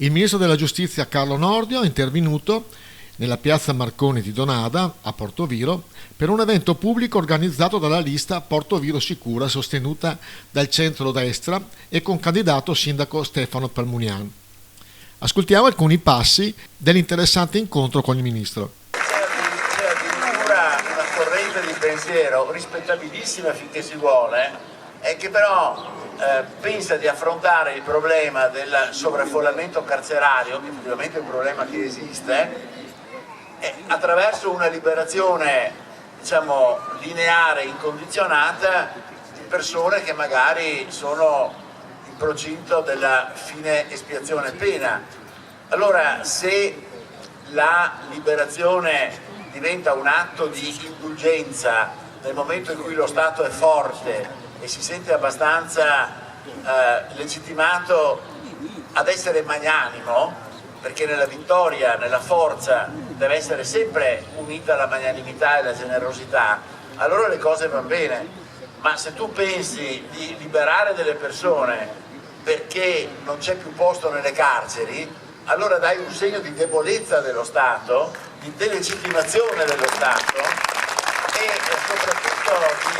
Il ministro della Giustizia Carlo Nordio è intervenuto nella piazza Marconi di Donada, a Portoviro, per un evento pubblico organizzato dalla lista Portoviro Sicura, sostenuta dal centro-destra e con candidato sindaco Stefano Palmunian. Ascoltiamo alcuni passi dell'interessante incontro con il ministro. C'è addirittura una corrente di pensiero rispettabilissima finché si vuole, che però pensa di affrontare il problema del sovraffollamento carcerario, che effettivamente è un problema che esiste, attraverso una liberazione, diciamo, lineare, incondizionata di persone che magari sono in procinto della fine espiazione pena. Allora, se la liberazione diventa un atto di indulgenza nel momento in cui lo Stato è forte e si sente abbastanza legittimato ad essere magnanimo, perché nella vittoria, nella forza, deve essere sempre unita la magnanimità e la generosità, allora le cose vanno bene. Ma se tu pensi di liberare delle persone perché non c'è più posto nelle carceri, allora dai un segno di debolezza dello Stato, di delegittimazione dello Stato e soprattutto di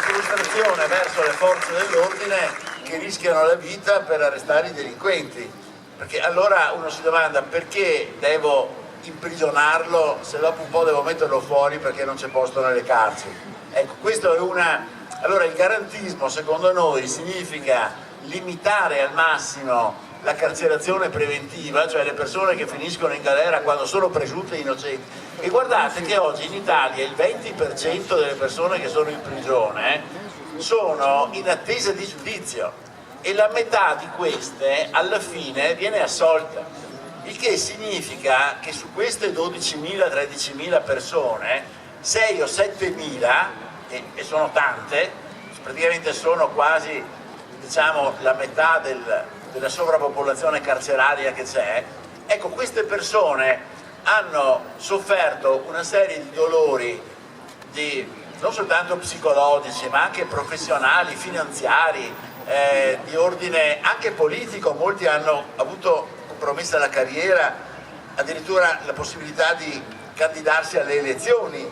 frustrazione verso le forze dell'ordine che rischiano la vita per arrestare i delinquenti. Perché allora uno si domanda: perché devo imprigionarlo se dopo un po' devo metterlo fuori perché non c'è posto nelle carceri? Ecco, questo è una... Allora il garantismo secondo noi significa limitare al massimo la carcerazione preventiva, cioè le persone che finiscono in galera quando sono presunte innocenti. E guardate che oggi in Italia il 20% delle persone che sono in prigione sono in attesa di giudizio e la metà di queste alla fine viene assolta, il che significa che su queste 12.000-13.000 persone 6 o 7.000, e sono tante, praticamente sono quasi, diciamo, la metà della sovrappopolazione carceraria che c'è. Ecco, queste persone hanno sofferto una serie di dolori non soltanto psicologici ma anche professionali, finanziari, di ordine anche politico. Molti hanno avuto compromessa la carriera, addirittura la possibilità di candidarsi alle elezioni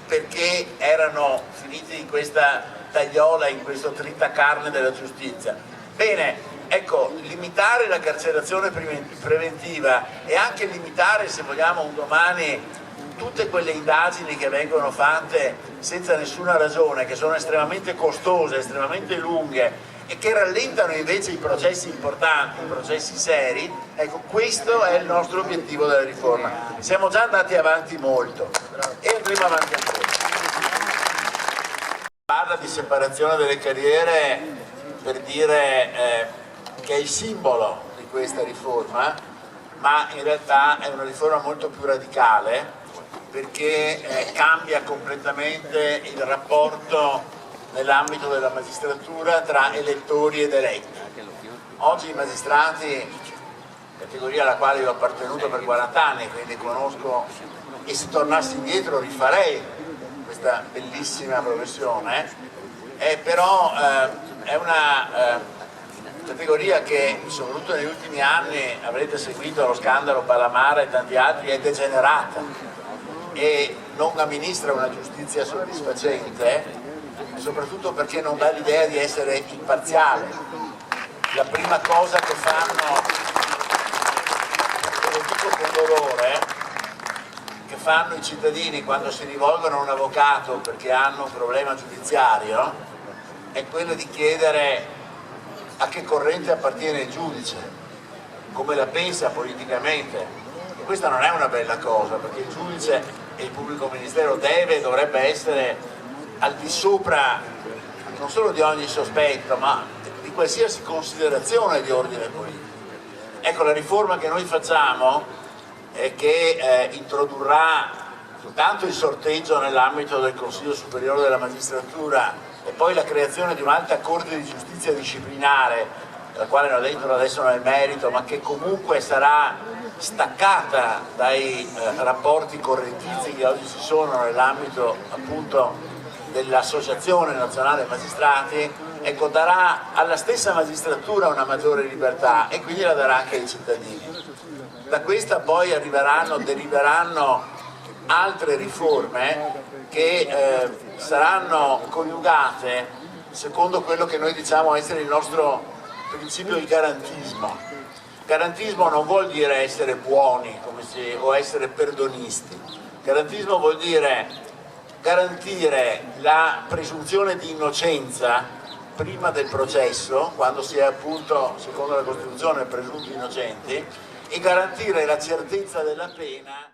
perché erano finiti in questa tagliola, in questo tritacarne della giustizia. Bene, ecco, limitare la carcerazione preventiva e anche limitare, se vogliamo, un domani tutte quelle indagini che vengono fatte senza nessuna ragione, che sono estremamente costose, estremamente lunghe e che rallentano invece i processi importanti, i processi seri. Ecco, questo è il nostro obiettivo della riforma. Siamo già andati avanti molto e andremo avanti ancora. Parla di separazione delle carriere per dire che è il simbolo di questa riforma, ma in realtà è una riforma molto più radicale, perché cambia completamente il rapporto nell'ambito della magistratura tra elettori ed eletti. Oggi i magistrati, categoria alla quale io ho appartenuto per 40 anni, quindi conosco, e se tornassi indietro rifarei questa bellissima professione, però è una categoria che soprattutto negli ultimi anni, avrete seguito lo scandalo Palamara e tanti altri, è degenerata e non amministra una giustizia soddisfacente, soprattutto perché non dà l'idea di essere imparziale. La prima cosa che fanno, e lo dico con dolore, che fanno i cittadini quando si rivolgono a un avvocato perché hanno un problema giudiziario è quello di chiedere a che corrente appartiene il giudice, come la pensa politicamente. E questa non è una bella cosa, perché il giudice e il pubblico ministero dovrebbe essere al di sopra non solo di ogni sospetto, ma di qualsiasi considerazione di ordine politico. Ecco, la riforma che noi facciamo è che introdurrà soltanto il sorteggio nell'ambito del Consiglio Superiore della Magistratura e poi la creazione di un'alta Corte di Giustizia disciplinare, la quale non entro adesso nel merito, ma che comunque sarà staccata dai rapporti correntizi che oggi ci sono nell'ambito appunto dell'Associazione Nazionale Magistrati, ecco, darà alla stessa magistratura una maggiore libertà e quindi la darà anche ai cittadini. Da questa poi deriveranno altre riforme che saranno coniugate secondo quello che noi diciamo essere il nostro principio di garantismo. Garantismo non vuol dire essere buoni o essere perdonisti. Garantismo vuol dire garantire la presunzione di innocenza prima del processo, quando si è appunto, secondo la Costituzione, presunti innocenti, e garantire la certezza della pena.